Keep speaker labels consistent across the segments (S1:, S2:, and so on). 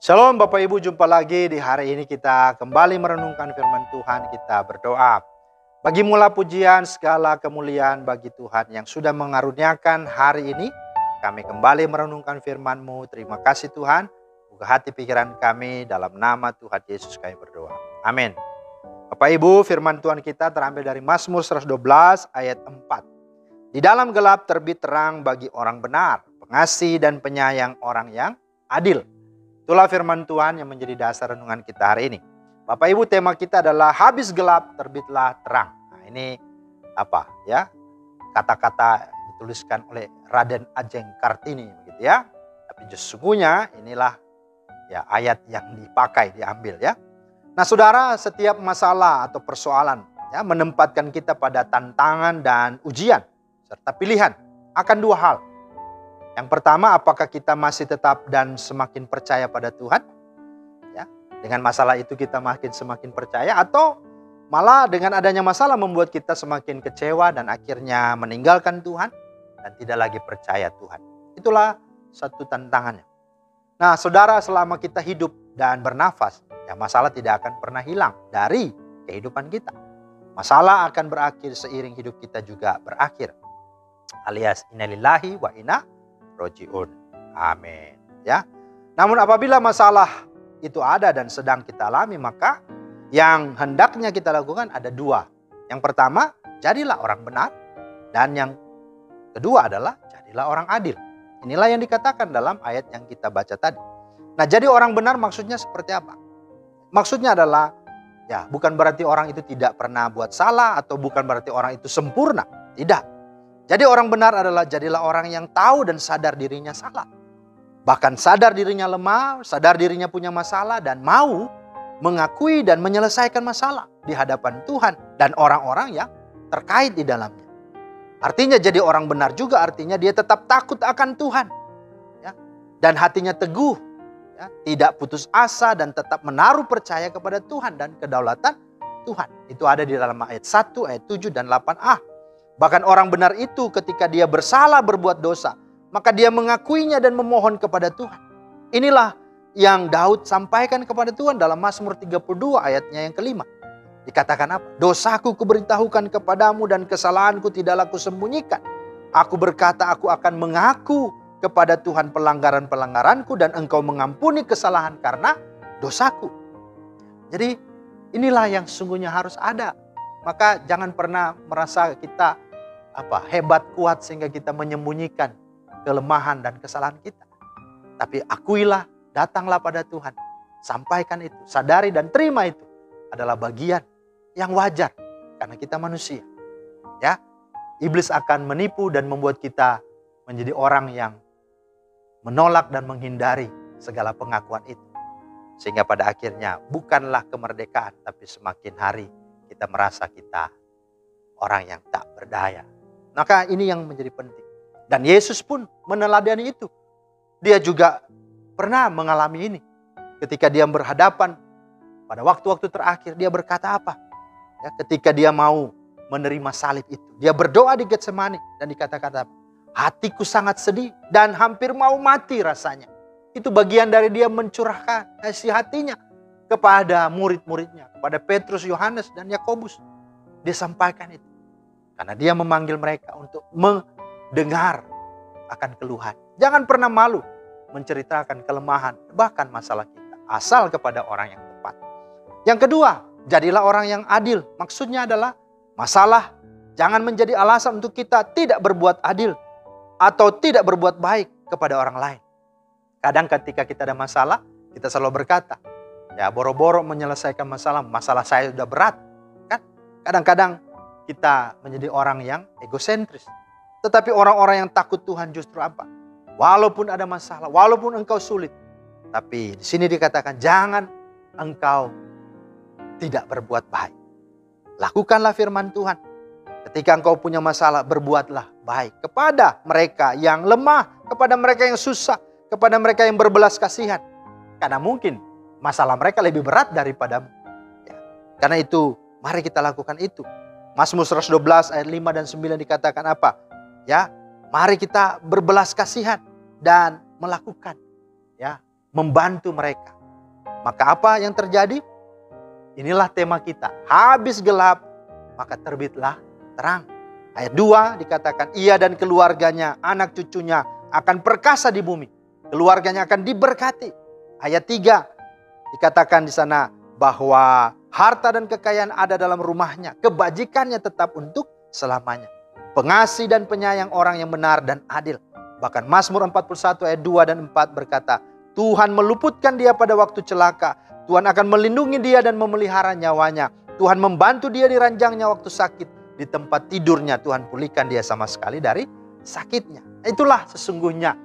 S1: Shalom Bapak Ibu, jumpa lagi di hari ini kita kembali merenungkan firman Tuhan. Kita berdoa. Bagi mula pujian segala kemuliaan bagi Tuhan yang sudah mengaruniakan hari ini. Kami kembali merenungkan firman-Mu. Terima kasih Tuhan. Buka hati pikiran kami, dalam nama Tuhan Yesus kami berdoa. Amin. Bapak Ibu, firman Tuhan kita terambil dari Mazmur 112 ayat 4. Di dalam gelap terbit terang bagi orang benar, pengasih dan penyayang orang yang adil. Itulah firman Tuhan yang menjadi dasar renungan kita hari ini. Bapak Ibu, tema kita adalah habis gelap terbitlah terang. Nah, ini apa ya? Kata-kata dituliskan oleh Raden Ajeng Kartini begitu ya. Tapi sesungguhnya inilah ya ayat yang diambil ya. Nah, Saudara, setiap masalah atau persoalan ya menempatkan kita pada tantangan dan ujian serta pilihan akan dua hal. Yang pertama, apakah kita masih tetap dan semakin percaya pada Tuhan? Ya, dengan masalah itu kita semakin percaya, atau malah dengan adanya masalah membuat kita semakin kecewa dan akhirnya meninggalkan Tuhan dan tidak lagi percaya Tuhan. Itulah satu tantangannya. Nah, Saudara, selama kita hidup dan bernafas, ya masalah tidak akan pernah hilang dari kehidupan kita. Masalah akan berakhir seiring hidup kita juga berakhir. Alias innalillahi wa inna rojiun. Amin. Ya. Namun apabila masalah itu ada dan sedang kita alami, maka yang hendaknya kita lakukan ada dua. Yang pertama, jadilah orang benar. Dan yang kedua adalah jadilah orang adil. Inilah yang dikatakan dalam ayat yang kita baca tadi. Nah, jadi orang benar maksudnya seperti apa? Maksudnya adalah ya bukan berarti orang itu tidak pernah buat salah atau bukan berarti orang itu sempurna. Tidak. Jadi orang benar adalah jadilah orang yang tahu dan sadar dirinya salah. Bahkan sadar dirinya lemah, sadar dirinya punya masalah dan mau mengakui dan menyelesaikan masalah di hadapan Tuhan dan orang-orang yang terkait di dalamnya. Artinya jadi orang benar juga artinya dia tetap takut akan Tuhan. Ya, dan hatinya teguh, ya, tidak putus asa dan tetap menaruh percaya kepada Tuhan dan kedaulatan Tuhan. Itu ada di dalam ayat 1, ayat 7 dan 8a. Bahkan orang benar itu ketika dia bersalah berbuat dosa, maka dia mengakuinya dan memohon kepada Tuhan. Inilah yang Daud sampaikan kepada Tuhan dalam Mazmur 32 ayatnya yang kelima. Dikatakan apa? Dosaku kuberitahukan kepadamu dan kesalahanku tidaklah kusembunyikan. Aku berkata aku akan mengaku kepada Tuhan pelanggaran-pelanggaranku dan engkau mengampuni kesalahan karena dosaku. Jadi inilah yang sesungguhnya harus ada. Maka jangan pernah merasa kita hebat, kuat sehingga kita menyembunyikan kelemahan dan kesalahan kita. Tapi akuilah, datanglah pada Tuhan. Sampaikan itu, sadari dan terima itu adalah bagian yang wajar karena kita manusia. Ya, iblis akan menipu dan membuat kita menjadi orang yang menolak dan menghindari segala pengakuan itu. Sehingga pada akhirnya bukanlah kemerdekaan, tapi semakin hari kita merasa kita orang yang tak berdaya. Maka ini yang menjadi penting. Dan Yesus pun meneladani itu. Dia juga pernah mengalami ini. Ketika dia berhadapan pada waktu-waktu terakhir, dia berkata apa? Ya, ketika dia mau menerima salib itu. Dia berdoa di Getsemani dan dikata-kata apa? Hatiku sangat sedih dan hampir mau mati rasanya. Itu bagian dari dia mencurahkan isi hatinya kepada murid-muridnya, kepada Petrus, Yohanes, dan Yakobus. Dia sampaikan itu. Karena dia memanggil mereka untuk mendengar akan keluhan. Jangan pernah malu menceritakan kelemahan, bahkan masalah kita. Asal kepada orang yang tepat. Yang kedua, jadilah orang yang adil. Maksudnya adalah masalah jangan menjadi alasan untuk kita tidak berbuat adil atau tidak berbuat baik kepada orang lain. Kadang ketika kita ada masalah, kita selalu berkata, ya boro-boro menyelesaikan masalah saya sudah berat. Kan? Kadang-kadang kita menjadi orang yang egosentris. Tetapi orang-orang yang takut Tuhan justru apa? Walaupun ada masalah, walaupun engkau sulit. Tapi di sini dikatakan jangan engkau tidak berbuat baik. Lakukanlah firman Tuhan. Ketika engkau punya masalah, berbuatlah baik kepada mereka yang lemah, kepada mereka yang susah, kepada mereka yang berbelas kasihan. Karena mungkin masalah mereka lebih berat daripadamu. Ya. Karena itu, mari kita lakukan itu. Mazmur 112 ayat 5 dan 9 dikatakan apa? Ya, mari kita berbelas kasihan dan melakukan ya membantu mereka. Maka apa yang terjadi? Inilah tema kita. Habis gelap, maka terbitlah terang. Ayat 2 dikatakan, ia dan keluarganya, anak cucunya akan perkasa di bumi. Keluarganya akan diberkati. Ayat 3 dikatakan di sana bahwa harta dan kekayaan ada dalam rumahnya. Kebajikannya tetap untuk selamanya. Pengasih dan penyayang orang yang benar dan adil. Bahkan Mazmur 41 ayat 2 dan 4 berkata, Tuhan meluputkan dia pada waktu celaka. Tuhan akan melindungi dia dan memelihara nyawanya. Tuhan membantu dia di ranjangnya waktu sakit. Di tempat tidurnya Tuhan pulihkan dia sama sekali dari sakitnya. Itulah sesungguhnya.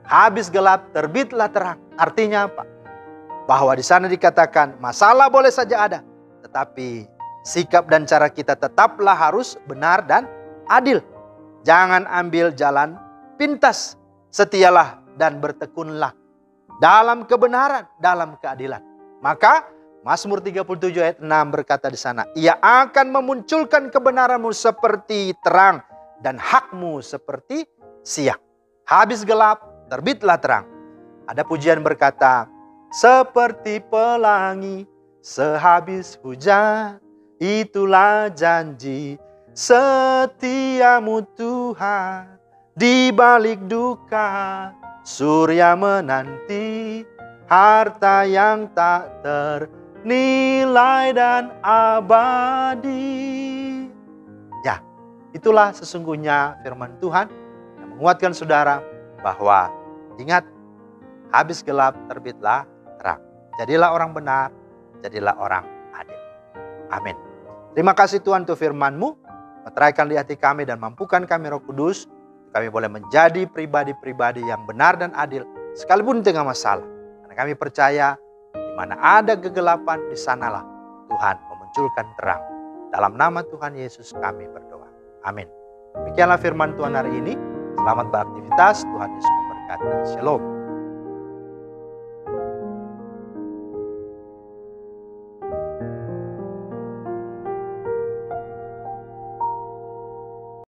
S1: Habis gelap terbitlah terang. Artinya apa? Bahwa di sana dikatakan masalah boleh saja ada. Tetapi sikap dan cara kita tetaplah harus benar dan adil. Jangan ambil jalan pintas. Setialah dan bertekunlah dalam kebenaran, dalam keadilan. Maka Mazmur 37 ayat 6 berkata di sana, ia akan memunculkan kebenaranmu seperti terang dan hakmu seperti siang. Habis gelap, terbitlah terang. Ada pujian berkata, seperti pelangi sehabis hujan, itulah janji setiamu Tuhan. Di balik duka, surya menanti harta yang tak ternilai dan abadi. Ya, itulah sesungguhnya firman Tuhan yang menguatkan saudara bahwa ingat, habis gelap terbitlah terang. Jadilah orang benar, jadilah orang adil. Amin. Terima kasih Tuhan untuk firman-Mu. Meteraikan di hati kami dan mampukan kami Roh Kudus. Kami boleh menjadi pribadi-pribadi yang benar dan adil sekalipun di tengah masalah. Karena kami percaya di mana ada kegelapan, di sanalah Tuhan memunculkan terang. Dalam nama Tuhan Yesus kami berdoa. Amin. Demikianlah firman Tuhan hari ini. Selamat beraktivitas. Tuhan Yesus memberkati. Shalom.